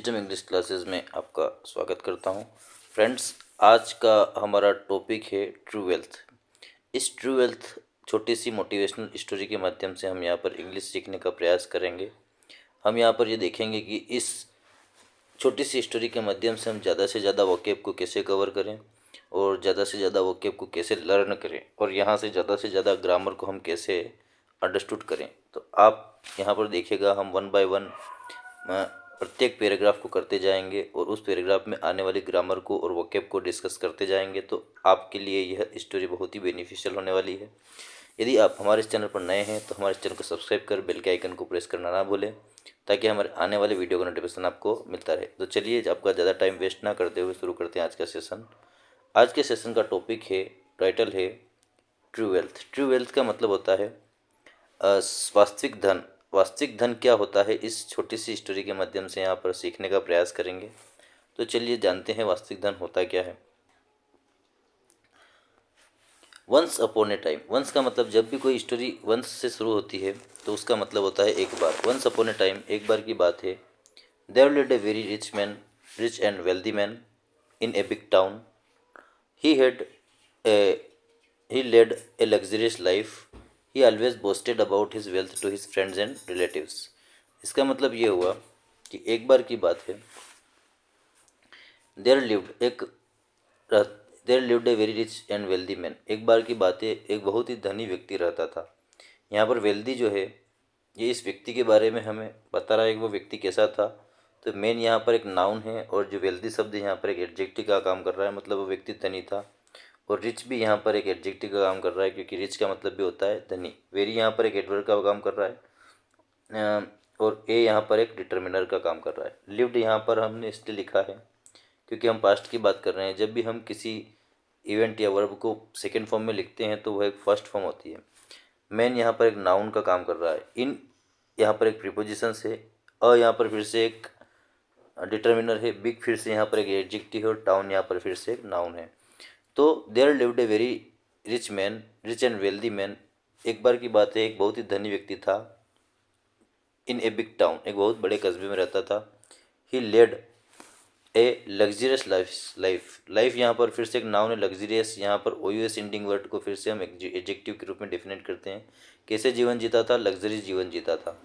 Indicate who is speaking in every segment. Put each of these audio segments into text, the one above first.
Speaker 1: Wisdom English classes में आपका स्वागत करता हूं। फ्रेंड्स, आज का हमारा टॉपिक है ट्रू वेल्थ। इस ट्रू वेल्थ छोटी सी मोटिवेशनल स्टोरी के माध्यम से हम यहाँ पर इंग्लिश सीखने का प्रयास करेंगे। हम यहाँ पर ये देखेंगे कि इस छोटी सी स्टोरी के माध्यम से हम ज़्यादा से ज़्यादा वोकैब को कैसे कवर करें और ज़्यादा से ज़्यादा वोकैब को कैसे लर्न करें और यहाँ से ज़्यादा ग्रामर को हम कैसे अंडरस्टूड करें। तो आप यहाँ पर देखिएगा, हम वन बाय वन प्रत्येक पैराग्राफ को करते जाएंगे और उस पैराग्राफ में आने वाली ग्रामर को और वोकैब को डिस्कस करते जाएंगे। तो आपके लिए यह स्टोरी बहुत ही बेनिफिशियल होने वाली है। यदि आप हमारे इस चैनल पर नए हैं तो हमारे इस चैनल को सब्सक्राइब कर बेल के आइकन को प्रेस करना ना भूलें, ताकि हमारे आने वाले वीडियो का नोटिफिकेशन आपको मिलता रहे। तो चलिए, आपका ज़्यादा टाइम वेस्ट ना करते हुए शुरू करते हैं आज का सेशन। आज के सेशन का टॉपिक है, टाइटल है ट्रू वेल्थ। ट्रू वेल्थ का मतलब होता है वास्तविक धन। वास्तविक धन क्या होता है, इस छोटी सी स्टोरी के माध्यम से यहाँ पर सीखने का प्रयास करेंगे। तो चलिए जानते हैं वास्तविक धन होता क्या है। Once upon a time. Once का मतलब, जब भी कोई स्टोरी वंस से शुरू होती है तो उसका मतलब होता है एक बार। वंस अपॉन ए टाइम, एक बार की बात है। There lived a very rich and wealthy man in a big town. He had he led a luxurious life. He always boasted about his wealth to his friends and relatives. इसका मतलब ये हुआ कि एक बार की बात है। There lived a very rich and wealthy man. एक बार की बात है, एक बहुत ही धनी व्यक्ति रहता था। यहाँ पर वेल्दी जो है, ये इस व्यक्ति के बारे में हमें बता रहा है कि वो व्यक्ति कैसा था। तो मेन यहाँ पर एक नाउन है और जो वेल्दी शब्द यहाँ पर एक एडजेक्टिव का काम कर रहा है, मतलब वो व्यक्ति धनी था। और रिच भी यहाँ पर एक एडजेक्टिव का काम कर रहा है, क्योंकि रिच का मतलब भी होता है धनी। वेरी यहाँ पर एक एडवर्ब का काम कर रहा है और ए यहाँ पर एक डिटर्मिनर का काम कर रहा है। लिव्ड यहाँ पर हमने इसलिए लिखा है क्योंकि हम पास्ट की बात कर रहे हैं। जब भी हम किसी इवेंट या वर्ब को सेकेंड फॉर्म में लिखते हैं तो वह एक फर्स्ट फॉर्म होती है। मैन यहाँ पर एक नाउन का काम कर रहा है। इन यहाँ पर एक प्रीपोजिशन है। अ यहाँ पर फिर से एक डिटर्मिनर है। बिग फिर से यहाँ पर एक एडजेक्टिव है और टाउन यहाँ पर फिर से एक नाउन है। तो there lived a very rich and wealthy man. एक बार की बात है, एक बहुत ही धनी व्यक्ति था। इन ए बिग टाउन, एक बहुत बड़े कस्बे में रहता था। ही लेड ए लग्जरियस लाइफ यहाँ पर फिर से एक नाउन है, लग्जरियस। यहाँ पर OUS इंडिंग वर्ड को फिर से हम एडजेक्टिव के रूप में डिफिनेट करते हैं। कैसे जीवन जीता था? लग्जरियस जीवन जीता था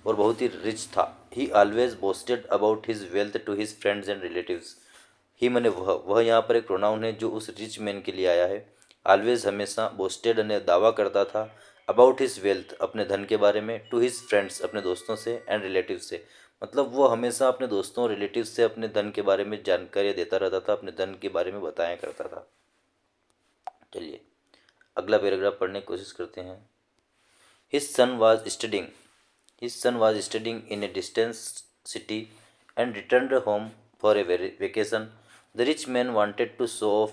Speaker 1: और बहुत ही रिच था। He always boasted about his wealth to his friends and relatives. He मैंने वह यहाँ पर एक प्रोनाउन है जो उस रिच मैन के लिए आया है। ऑलवेज हमेशा, बोस्टेड ने दावा करता था, अबाउट हिज वेल्थ अपने धन के बारे में, टू हिज फ्रेंड्स अपने दोस्तों से, एंड रिलेटिव से, मतलब वो हमेशा अपने दोस्तों और रिलेटिव से अपने धन के बारे में जानकारी देता रहता था, अपने धन के बारे में बताया करता था। चलिए अगला पैराग्राफ पढ़ने की कोशिश करते हैं। His son was studying in A distance city and returned home for a vacation. The rich man wanted to show off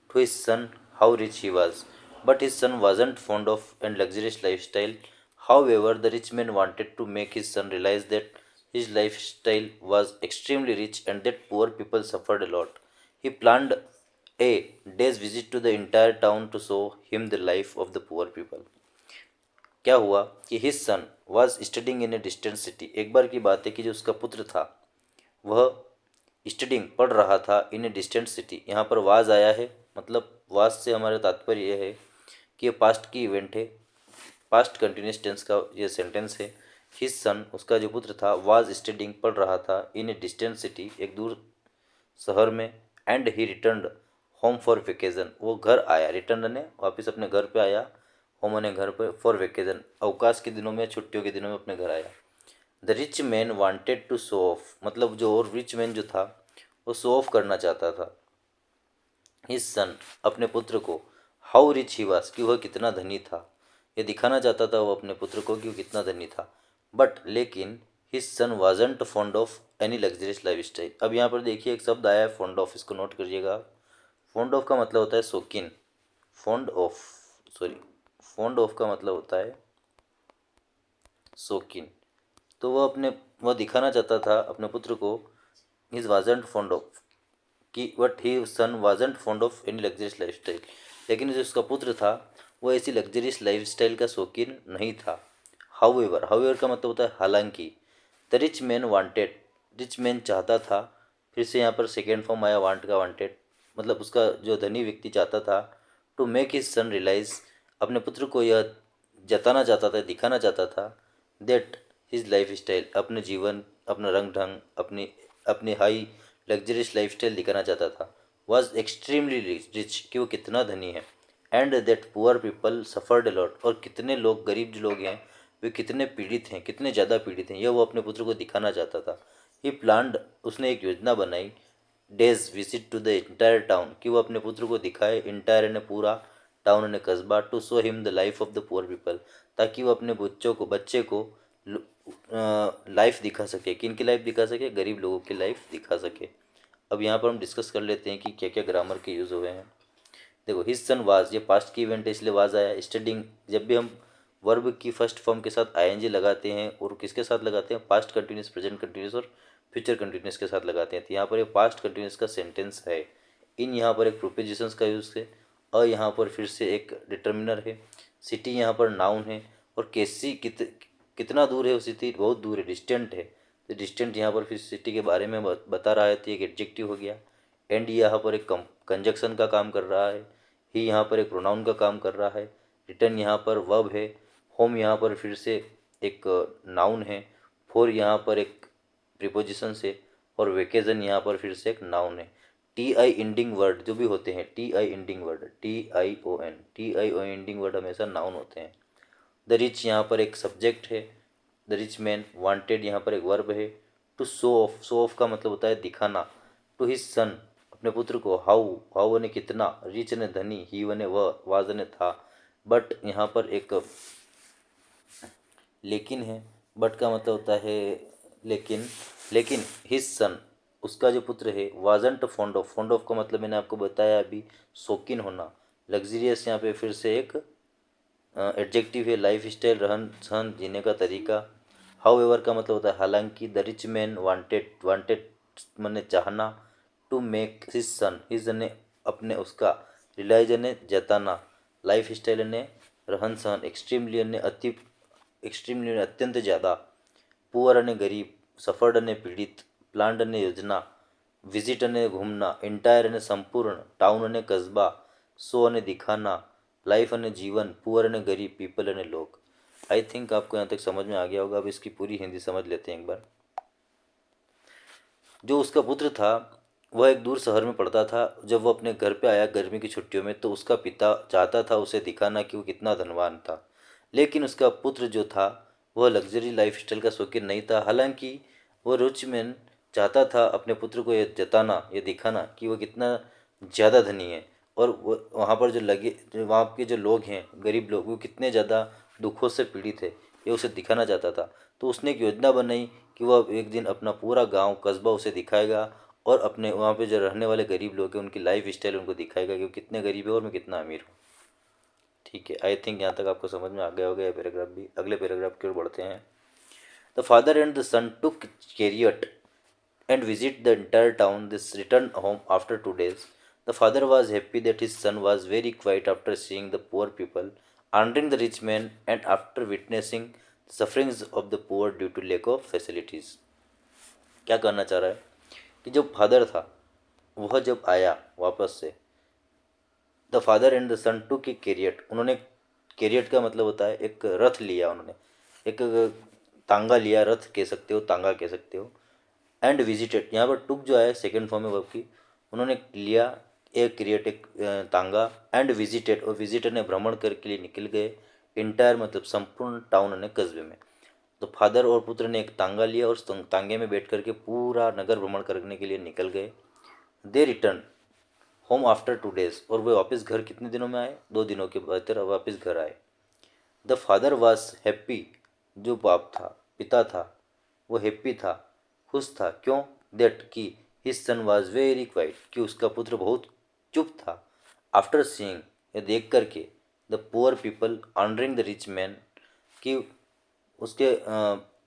Speaker 1: to his son how rich he was, but his son wasn't fond of a luxurious lifestyle. However, the rich man wanted to make his son realize that his lifestyle was extremely rich and that poor people suffered a lot. He planned a day's visit to the entire town to show him the life of the poor people. क्या हुआ कि his son was studying in a distant city. एक बार की बात है कि जो उसका पुत्र था वह स्टडिंग पढ़ रहा था इन ए डिस्टेंट सिटी। यहाँ पर वाज आया है, मतलब वाज से हमारा तात्पर्य यह है कि ये पास्ट की इवेंट है, पास्ट कंटिन्यूस टेंस का ये सेंटेंस है। हिज सन, उसका जो पुत्र था, वाज स्टडिंग पढ़ रहा था इन ए डिस्टेंट सिटी, एक दूर शहर में, and he returned home for vacation, वो घर आया। रिटर्न ने वापस अपने घर पे आया, होम ने घर पे, फॉर वेकेजन अवकाश के दिनों में, छुट्टियों के दिनों में अपने घर आया। The rich man wanted to show off, मतलब जो और रिच मैन जो था वो शो ऑफ करना चाहता था हिज सन, अपने पुत्र को, हाउ रिच ही वाज, कि वह कितना धनी था। ये दिखाना चाहता था वो अपने पुत्र को कि वो कितना धनी था। बट लेकिन his son wasn't fond of any luxurious life style. अब यहाँ पर देखिए एक शब्द आया है फॉन्ड ऑफ, इसको नोट करिएगा। फॉन्ड ऑफ का मतलब होता है शौकीन। फॉन्ड ऑफ का मतलब होता है शौकीन। तो वह दिखाना चाहता था अपने पुत्र को, हिज वाजंट फॉन्ड ऑफ, कि but he son wasn't fond of any luxurious life style, लेकिन जो उसका पुत्र था वो ऐसी लग्जरियस लाइफ स्टाइल का शौकीन नहीं था। हाउएवर का मतलब होता है हालांकि। The rich man wanted, rich man चाहता था, फिर से यहाँ पर सेकेंड फॉर्म आया वांट का, वांटेड, मतलब उसका जो धनी व्यक्ति चाहता था to make his son realise, अपने पुत्र को यह जताना चाहता था, दिखाना चाहता था दैट हिज लाइफ स्टाइल, अपने जीवन, अपना रंग ढंग, अपनी अपनी हाई लग्जरियस लाइफ स्टाइल दिखाना चाहता था, वॉज एक्सट्रीमली रिच, कि वो कितना धनी है, and that poor people suffered a lot, और कितने लोग, गरीब जो लोग हैं वे कितने पीड़ित हैं, कितने ज़्यादा पीड़ित हैं, यह वो अपने पुत्र को दिखाना चाहता था। ही प्लान्ड, उसने एक योजना बनाई, days visit to the entire town, कि वो अपने पुत्र को दिखाए, इंटायर ने पूरा, टाउन ने कस्बा, to show him the life of the poor people, ताकि वो अपने बच्चे को लाइफ दिखा सके, किन की लाइफ दिखा सके, गरीब लोगों की लाइफ दिखा सके। अब यहाँ पर हम डिस्कस कर लेते हैं कि क्या क्या ग्रामर के यूज़ हुए हैं। देखो, हिज सन वाज, ये पास्ट की इवेंट है इसलिए वाज आया। स्टडिंग, जब भी हम वर्ब की फर्स्ट फॉर्म के साथ आईएनजी लगाते हैं और किसके साथ लगाते हैं, पास्ट कंटिन्यूस, प्रेजेंट कंटिन्यूस और फ्यूचर कंटिन्यूस के साथ लगाते हैं, तो यहाँ पर ये पास्ट कंटिन्यूस का सेंटेंस है। इन यहाँ पर एक प्रोपोजिशंस का यूज़ है, अ यहाँ पर फिर से एक डिटर्मिनर है, सिटी यहाँ पर नाउन है, और केसी कितना दूर है वो सिटी, बहुत दूर है, डिस्टेंट है, तो डिस्टेंट यहाँ पर फिर सिटी के बारे में बता रहा है, तो एक एडजेक्टिव हो गया। एंड यहाँ पर एक कंजक्शन का काम कर रहा है। ही यहाँ पर एक प्रोनाउन का काम कर रहा है। रिटर्न यहाँ पर वर्ब है। होम यहाँ पर फिर से एक नाउन है। फोर यहाँ पर एक प्रीपोजिशन से, और वेकेजन यहाँ पर फिर से एक नाउन है। टी आई इंडिंग वर्ड जो भी होते हैं, T I ending word, T I O ending word हमेशा नाउन होते हैं। द रिच यहाँ पर एक सब्जेक्ट है। द रिच मैन, वांटेड यहाँ पर एक वर्ब है। To show off, show off का मतलब होता है दिखाना। टू हिज सन, अपने पुत्र को, हाउ, हाउ ने कितना, रिच ने धनी, ही ने वह, वाज ने था। बट यहाँ पर एक लेकिन है, बट का मतलब होता है लेकिन, लेकिन हिज सन, उसका जो पुत्र है, wasn't fond of, fond of का मतलब मैंने आपको बताया अभी, शौकीन होना। लग्जरियस यहाँ पे फिर से एक एडजेक्टिव है। लाइफ स्टाइल, रहन सहन, जीने का तरीका। हाउ एवर का मतलब होता है हालांकि। The rich man wanted, wanted मैंने चाहना। To make his son, his ने अपने उसका, रिलाइज ने जताना, लाइफ स्टाइल ने रहन सहन, एक्सट्रीमली ने अति, एक्सट्रीमली ने अत्यंत ज़्यादा, पुअर ने गरीब, सफर्ड ने पीड़ित, प्लान्ड ने योजना, विजिट ने घूमना, इंटायर ने संपूर्ण, टाउन ने कस्बा, सो ने दिखाना, लाइफ ने जीवन, पुअर ने गरीब, पीपल ने लोग। आई थिंक आपको यहाँ तक समझ में आ गया होगा। अब इसकी पूरी हिंदी समझ लेते हैं एक बार। जो उसका पुत्र था वह एक दूर शहर में पढ़ता था। जब वह अपने घर पे आया गर्मी की छुट्टियों में, तो उसका पिता चाहता था उसे दिखाना कि वो कितना धनवान था, लेकिन उसका पुत्र जो था वह लग्जरी लाइफ स्टाइल का शौकीन नहीं था। हालांकि वह रिच मैन चाहता था अपने पुत्र को ये जताना, ये दिखाना कि वह कितना ज़्यादा धनी है, और वहाँ पर जो लगे, जो वहाँ के जो लोग हैं, गरीब लोग, वो कितने ज़्यादा दुखों से पीड़ित है, ये उसे दिखाना चाहता था। तो उसने एक योजना बनाई कि वह एक दिन अपना पूरा गांव कस्बा उसे दिखाएगा, और अपने वहाँ पे जो रहने वाले गरीब लोग हैं उनकी लाइफ स्टाइल उनको दिखाएगा कि वो कितने गरीब है और मैं कितना अमीर हूँ। ठीक है, आई थिंक यहाँ तक आपको समझ में आ गया होगा। यह पैराग्राफ भी, अगले पैराग्राफ की ओर बढ़ते हैं। The father and the son took chariot and visit the entire town. This returned home after 2 days. The father was happy that his son was very quiet after seeing the poor people, honoring the rich man, and after witnessing the sufferings of the poor due to lack of facilities. क्या कहना चाह रहा है कि जो father था वह जब आया वापस से, the father and the son to की कैरियट, उन्होंने, कैरियट का मतलब होता है एक रथ लिया, उन्होंने एक तांगा लिया, रथ कह सकते हो, तांगा कह सकते हो। एंड विजिटेड, यहाँ पर टुक जो है सेकेंड फॉर्म है वर्ब की, उन्होंने लिया एक क्रिएट, एक तांगा, एंड विजिटेड, और विजिटर ने भ्रमण करके लिए निकल गए, इंटायर मतलब संपूर्ण, टाउन ने कस्बे में। तो फादर और पुत्र ने एक तांगा लिया और उस तांगे में बैठ करके पूरा नगर भ्रमण करने के लिए निकल गए। दे रिटर्न होम आफ्टर 2 days, और वे वापस घर कितने दिनों में आए, 2 दिनों के भीतर वापस घर आए। द फादर वॉज हैप्पी, जो बाप था, पिता था, वो हैप्पी था, खुश था, क्यों, दैट कि his son was very quite, कि उसका पुत्र बहुत चुप था। आफ्टर सीइंग, ये देख करके, the poor people honouring the rich man, कि उसके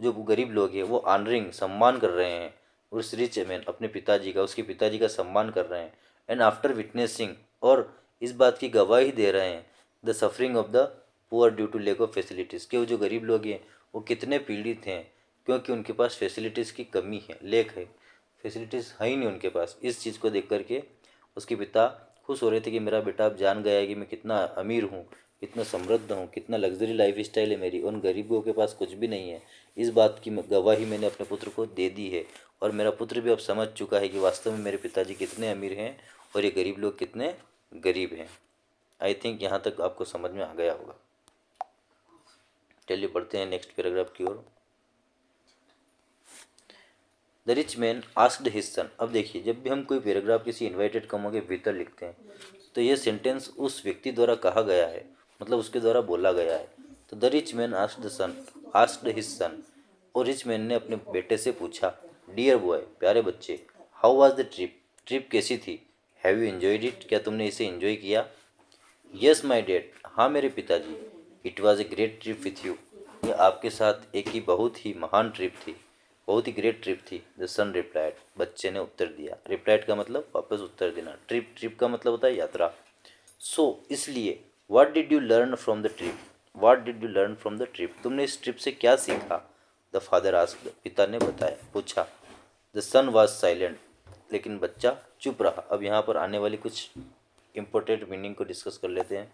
Speaker 1: जो गरीब लोग हैं वो ऑनरिंग, सम्मान कर रहे हैं उस रिच मैन, अपने पिताजी का, उसके पिताजी का सम्मान कर रहे हैं। एंड आफ्टर विटनेसिंग, और इस बात की गवाही दे रहे हैं, the suffering of the poor due to lack of facilities, कि वो जो गरीब लोग हैं वो कितने पीड़ित हैं, क्योंकि उनके पास फैसिलिटीज़ की कमी है, लेक है, फैसिलिटीज़ है ही नहीं उनके पास। इस चीज़ को देख करके उसके पिता खुश हो रहे थे कि मेरा बेटा अब जान गया है कि मैं कितना अमीर हूँ, कितना समृद्ध हूँ, कितना लग्जरी लाइफ स्टाइल है मेरी, उन गरीबों के पास कुछ भी नहीं है। इस बात की गवाही मैंने अपने पुत्र को दे दी है और मेरा पुत्र भी अब समझ चुका है कि वास्तव में मेरे पिताजी कितने अमीर हैं और ये गरीब लोग कितने गरीब हैं। आई थिंक यहाँ तक आपको समझ में आ गया होगा। चलिए बढ़ते हैं नेक्स्ट पैराग्राफ की ओर। The rich man asked his son. अब देखिए, जब भी हम कोई पैराग्राफ किसी इन्वाइटेड कॉमा के भीतर लिखते हैं तो ये सेंटेंस उस व्यक्ति द्वारा कहा गया है, मतलब उसके द्वारा बोला गया है। तो the rich man asked his सन, और रिच मैन ने अपने बेटे से पूछा, डियर बॉय, प्यारे बच्चे, how was the trip, trip कैसी थी, हैव यू एंजॉयड इट, क्या तुमने इसे एंजॉय किया। यस माई डैड, हाँ मेरे पिताजी, it was a great trip with you, ये आपके साथ एक ही बहुत ही महान ट्रिप थी, बहुत ही ग्रेट ट्रिप थी। द सन रिप्लाइड, बच्चे ने उत्तर दिया। रिप्लाइड का मतलब वापस उत्तर देना, ट्रिप का मतलब होता है यात्रा। सो इसलिए, what did you learn from the trip, what did you learn from the trip, तुमने इस ट्रिप से क्या सीखा। द फादर आस्क्ड, पिता ने बताया, पूछा। द सन वॉज साइलेंट, लेकिन बच्चा चुप रहा। अब यहाँ पर आने वाली कुछ इम्पोर्टेंट मीनिंग को डिस्कस कर लेते हैं।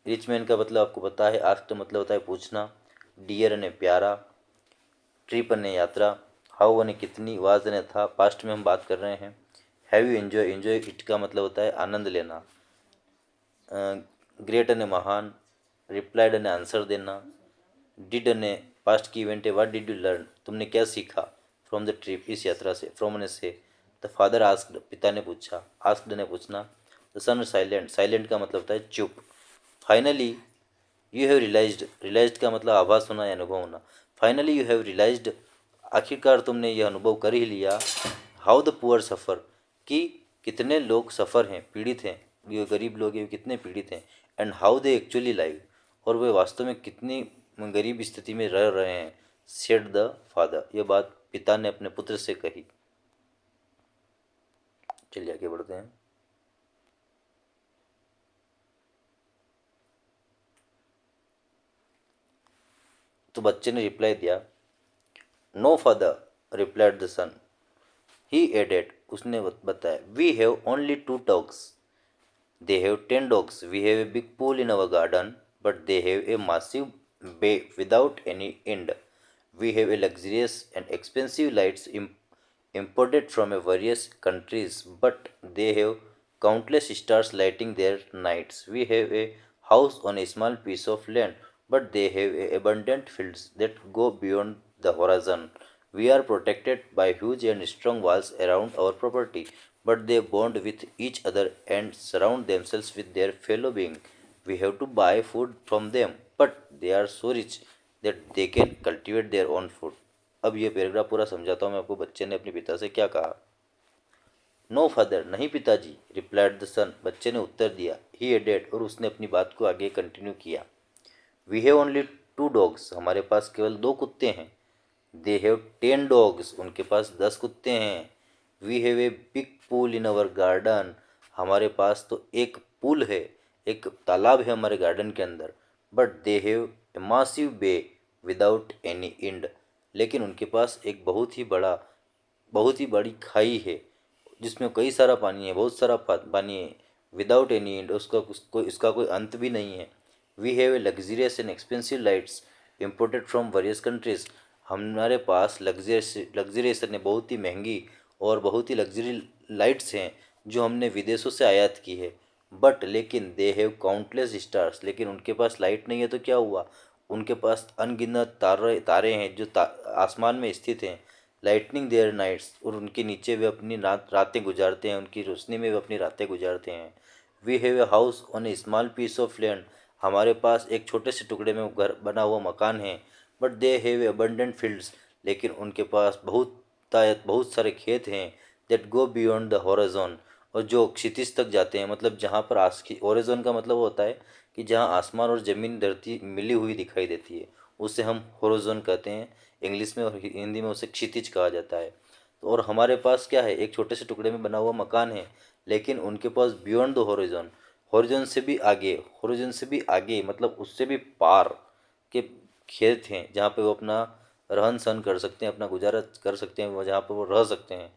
Speaker 1: रिच मैन का मतलब आपको पता है, आस्क्ड मतलब होता है पूछना, डियर ने प्यारा, ट्रिप ने यात्रा, हाउ ने कितनी, वाज ने था, पास्ट में हम बात कर रहे हैं। Have you enjoy, enjoy it का मतलब होता है आनंद लेना। ग्रेट ने महान, रिप्लाइड ने आंसर देना, डिड ने पास्ट की इवेंट है, व्हाट डिड यू लर्न, तुमने क्या सीखा, फ्रॉम द ट्रिप, इस यात्रा से, फ्रॉम ने से। द फादर आस्क्ड, पिता ने पूछा, आस्क्ड ने पूछना। द सन साइलेंट, साइलेंट का मतलब होता है चुप। Finally you have realised, realised का मतलब आभास होना या अनुभव होना। फाइनली यू हैव रियलाइज्ड, आखिरकार तुमने यह अनुभव कर ही लिया। हाउ द पुअर सफ़र, कि कितने लोग सफ़र हैं, पीड़ित हैं, ये गरीब लोग हैं, कितने पीड़ित हैं। And how they actually live, और वे वास्तव में कितनी गरीब स्थिति में रह रहे हैं। सेड द फादर, यह बात पिता ने अपने पुत्र से कही। चलिए आगे बढ़ते हैं। तो बच्चे ने रिप्लाई दिया, no father replied the son, he added, उसने बताया, we have only 2 dogs, they have 10 dogs, we have a big pool in our garden, but they have a massive bay without any end, we have a luxurious and expensive lights imported from a various countries, but they have countless stars lighting their nights, we have a house on a small piece of land, but they have abundant fields that go beyond the horizon, we are protected by huge and strong walls around our property, but they bond with each other and surround themselves with their fellow being. We have to buy food from them, but they are so rich that they can cultivate their own food. अब ये paragraph पूरा समझाता हूँ मैं आपको, बच्चे ने अपने पिता से क्या कहा। नो फादर, नहीं पिताजी, रिप्लाइड द सन, बच्चे ने उत्तर दिया। ही एडेड, और उसने अपनी बात को आगे कंटिन्यू किया। वी हैव ओनली 2 dogs, हमारे पास केवल 2 कुत्ते हैं। दे हैव 10 dogs, उनके पास 10 कुत्ते हैं। We have a big pool in our garden, हमारे पास तो एक पूल है, एक तालाब है हमारे गार्डन के अंदर। But they have a massive bay without any end, लेकिन उनके पास एक बहुत ही बड़ी खाई है जिसमें कई सारा पानी है, बहुत सारा पानी है। विदाउट एनी एंड, इसका कोई अंत भी नहीं है। We have a luxurious and expensive lights imported from various countries, हमारे पास लग्जरियस ने बहुत ही महंगी और बहुत ही लग्जरी लाइट्स हैं जो हमने विदेशों से आयात की है। बट लेकिन दे हैव काउंटलेस स्टार्स, लेकिन उनके पास लाइट नहीं है तो क्या हुआ, उनके पास अनगिनत तारे हैं जो आसमान में स्थित हैं। लाइटनिंग देयर नाइट्स, और उनके नीचे वे अपनी रातें गुजारते हैं, उनकी रोशनी में वे अपनी रातें गुजारते हैं। We have a house on a small piece of land, हमारे पास एक छोटे से टुकड़े में घर बना हुआ मकान है। But they have abundant fields, लेकिन उनके पास बहुत सारे खेत हैं। That go beyond the horizon, और जो क्षितिज तक जाते हैं, मतलब जहाँ पर हॉरिजॉन का मतलब होता है कि जहाँ आसमान और ज़मीन धरती मिली हुई दिखाई देती है, उसे हम हॉरिजॉन कहते हैं इंग्लिश में, और हिंदी में उसे क्षितिज कहा जाता है। तो और हमारे पास क्या है, एक छोटे से टुकड़े में बना हुआ मकान है, लेकिन उनके पास बियॉन्ड द हॉरिजॉन, हॉरिजॉन से भी आगे मतलब उससे भी पार के खेत हैं जहाँ पे वो अपना रहन सहन कर सकते हैं, अपना गुजारा कर सकते हैं, जहाँ पर वो रह सकते हैं।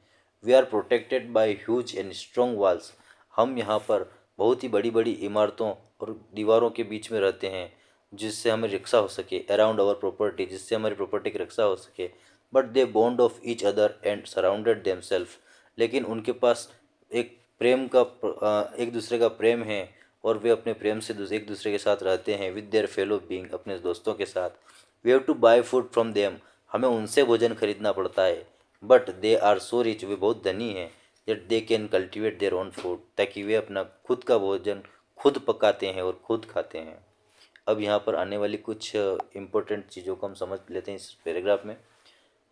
Speaker 1: We are protected by huge and strong walls. हम यहाँ पर बहुत ही बड़ी बड़ी इमारतों और दीवारों के बीच में रहते हैं, जिससे हमें रक्षा हो सके, अराउंड आवर प्रॉपर्टी, जिससे हमारी प्रॉपर्टी की रक्षा हो सके। But they bond of each other and surrounded them self. लेकिन उनके पास एक प्रेम का एक दूसरे का प्रेम है, और वे अपने प्रेम से एक दूसरे के साथ रहते हैं, विद देयर फेलो बीइंग, अपने दोस्तों के साथ। We have to buy food from them. हमें उनसे भोजन खरीदना पड़ता है। But they are so rich, वे बहुत धनी हैं, that they can cultivate their own food, ताकि वे अपना खुद का भोजन खुद पकाते हैं और खुद खाते हैं। अब यहाँ पर आने वाली कुछ इम्पोर्टेंट चीज़ों को हम समझ लेते हैं इस पैराग्राफ में।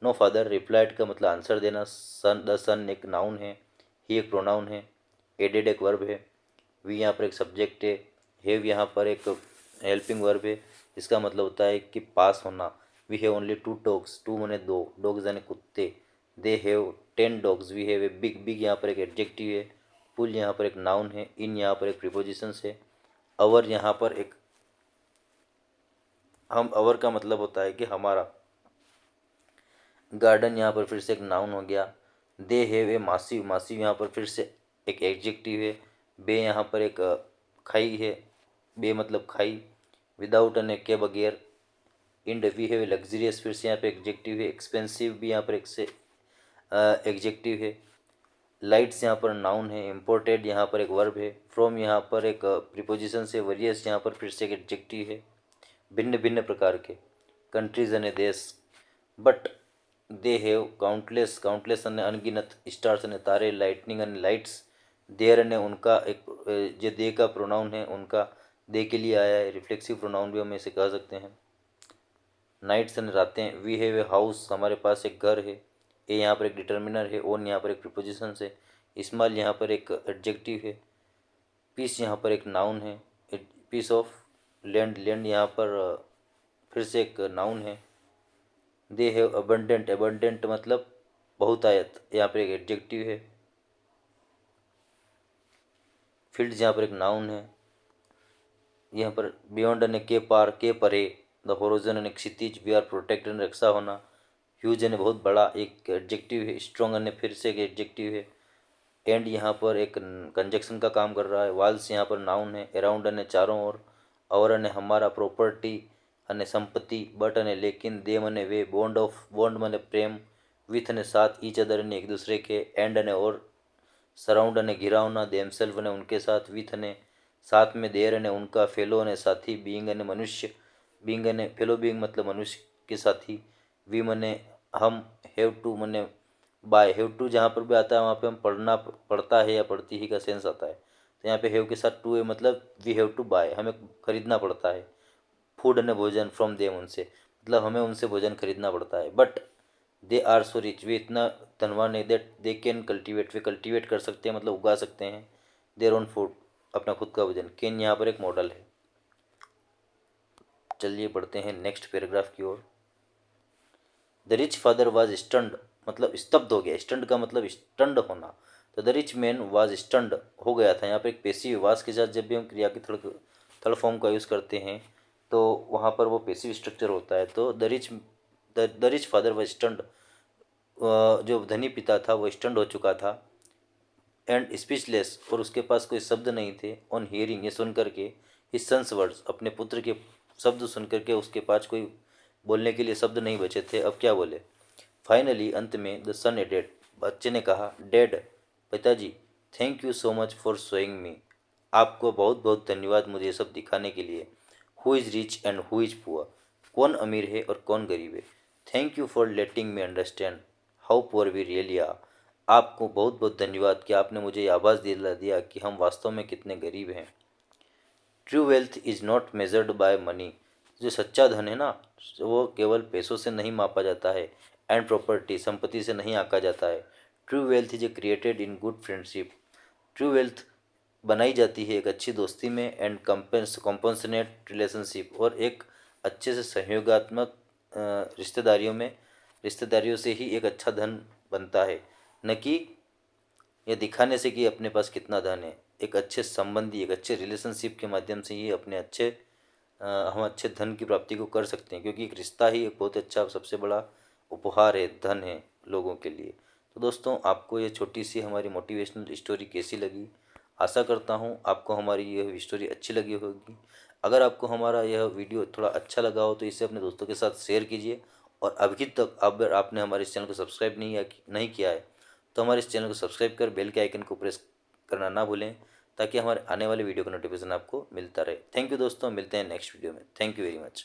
Speaker 1: नो फादर रिप्लाइड का मतलब आंसर देना। सन, द सन एक नाउन है, ही एक प्रोनाउन है, एडेड एक वर्ब है, वी यहाँ पर एक सब्जेक्ट है, हैव यहाँ पर एक हेल्पिंग वर्ब है। इसका मतलब होता है कि पास होना। वी हैव ओनली 2 डॉग्स, 2 माने 2, डॉग्स यानी कुत्ते। They have 10 dogs, we have a big, big यहाँ पर एक एडजेक्टिव है, पुल यहाँ पर एक नाउन है, इन यहाँ पर एक प्रीपोजिशंस है, अवर यहाँ पर एक, हम अवर का मतलब होता है कि हमारा। गार्डन यहाँ पर फिर से एक नाउन हो गया। दे हैव ए मासिव, मासिव यहाँ पर फिर से एक एडजेक्टिव है। बे यहाँ पर एक खाई है, बे मतलब खाई, विदाउट अने के बगैर। And we have a luxurious, फिर से यहाँ पे एडजेक्टिव है। एक्सपेंसिव भी यहाँ पर एक से एडजेक्टिव है। लाइट्स यहाँ पर नाउन है। इम्पोर्टेड यहाँ पर एक वर्ब है। फ्रॉम यहाँ पर एक प्रीपोजिशन से। वरियस यहाँ पर फिर से एक एडजेक्टिव है, भिन्न भिन्न प्रकार के। कंट्रीज अने देश। But they have countless, countless अने अनगिनत, स्टार्स अने तारे, लाइटनिंग अने लाइट्स। देयर अने उनका एक जो दे का प्रोनाउन है, उनका दे के लिए आया है। रिफ्लेक्सिव प्रोनाउन भी हम इसे कह सकते हैं। नाइट्स अने रातें। वी हैव ए हाउस, हमारे पास एक घर है। ए यहाँ पर एक डिटर्मिनर है, ओन यहाँ पर एक प्रीपोजिशन है, स्मॉल यहाँ पर एक एडजेक्टिव है, पीस यहाँ पर एक नाउन है, पीस ऑफ लैंड, लैंड यहाँ पर फिर से एक नाउन है। दे हैव अबंडेंट, अबंडेंट मतलब बहुतायत, यहाँ पर एक एडजेक्टिव है। फील्ड्स यहाँ पर एक नाउन है। यहाँ पर बियॉन्ड अने के पार, के परे। द होरोजन अने क्षितिज। वी आर प्रोटेक्टेड, रक्षा होना। ह्यूज अने बहुत बड़ा, एक एडजेक्टिव है। स्ट्रॉन्ग अने फिर से एक एडजेक्टिव है। एंड यहाँ पर एक कंजक्शन का काम कर रहा है। वाल्स यहाँ पर नाउन है। अराउंड अने चारों ओर। और अने हमारा, प्रॉपर्टी अने संपत्ति, बट अने लेकिन, देम अने वे, बॉन्ड ऑफ, बॉन्ड माने प्रेम, विथ अने साथ, ईच अदर अने एक दूसरे के, एंड अने और, सराउंड अने घिरावना, देमसेल्फ अने उनके साथ, विथ अने साथ में, देर अने उनका, फेलो अने साथी, बीइंग अने मनुष्य, बीइंग अने फेलो बीइंग मतलब मनुष्य के साथी, वी मने हम, हैव टू मने बाय। हैव टू जहाँ पर भी आता है वहाँ पे हम पढ़ना, पढ़ता है या पढ़ती ही का सेंस आता है। तो यहाँ पे हैव के साथ टू है, मतलब वी हैव टू बाय, हमें खरीदना पड़ता है। फूड अने भोजन, फ्रॉम देम उनसे, मतलब हमें उनसे भोजन खरीदना पड़ता है। But they are so rich, वे इतना धनवान है, दैट दे कैन कल्टिवेट, वे कल्टिवेट कर सकते हैं मतलब उगा सकते हैं, देयर ओन फूड, अपना खुद का भोजन। कैन यहाँ पर एक मॉडल है। चलिए पढ़ते हैं नेक्स्ट पैराग्राफ की ओर। The rich father was stunned, मतलब स्तब्ध हो गया। स्टंड का मतलब स्टंड होना। तो the rich man was stunned, हो गया था। यहाँ पर एक पेसिव वाज के साथ जब भी हम क्रिया के थर्ड फॉर्म का यूज़ करते हैं तो वहाँ पर वो पेसिव स्ट्रक्चर होता है। तो the rich father was stunned, जो धनी पिता था वो स्टंड हो चुका था। एंड स्पीचलेस, और उसके पास कोई शब्द नहीं थे। ऑन हियरिंग, ये सुन करके, हिज सन्स वर्ड्स, अपने पुत्र के शब्द सुन करके उसके पास कोई बोलने के लिए शब्द नहीं बचे थे। अब क्या बोले। फाइनली, अंत में, द सन एडेड, बच्चे ने कहा, डैड, पिताजी, thank you so much for showing me, आपको बहुत बहुत धन्यवाद मुझे ये सब दिखाने के लिए। Who is rich and who is poor, कौन अमीर है और कौन गरीब है। Thank you for letting me understand how poor we really are, आपको बहुत बहुत धन्यवाद कि आपने मुझे ये आभास दिला दिया कि हम वास्तव में कितने गरीब हैं। True wealth is not measured by money, जो सच्चा धन है ना, वो केवल पैसों से नहीं मापा जाता है। एंड प्रॉपर्टी, संपत्ति से नहीं आंका जाता है। True wealth is created in good friendship, true wealth बनाई जाती है एक अच्छी दोस्ती में। एंड कॉम्पनसेट रिलेशनशिप, और एक अच्छे से सहयोगात्मक रिश्तेदारियों में, रिश्तेदारियों से ही एक अच्छा धन बनता है, न कि ये दिखाने से कि अपने पास कितना धन है। एक अच्छे संबंधी, एक अच्छे रिलेशनशिप के माध्यम से ही अपने अच्छे हम अच्छे धन की प्राप्ति को कर सकते हैं, क्योंकि एक रिश्ता ही एक बहुत अच्छा सबसे बड़ा उपहार है, धन है लोगों के लिए। तो दोस्तों, आपको ये छोटी सी हमारी मोटिवेशनल स्टोरी कैसी लगी? आशा करता हूँ आपको हमारी यह स्टोरी अच्छी लगी होगी। अगर आपको हमारा यह वीडियो थोड़ा अच्छा लगा हो तो इसे अपने दोस्तों के साथ शेयर कीजिए। और अभी तक अगर आपने हमारे इस चैनल को सब्सक्राइब नहीं किया है तो हमारे इस चैनल को सब्सक्राइब कर बेल के आइकन को प्रेस करना ना भूलें, ताकि हमारे आने वाले वीडियो का नोटिफिकेशन आपको मिलता रहे। थैंक यू दोस्तों, मिलते हैं नेक्स्ट वीडियो में। Thank you very much.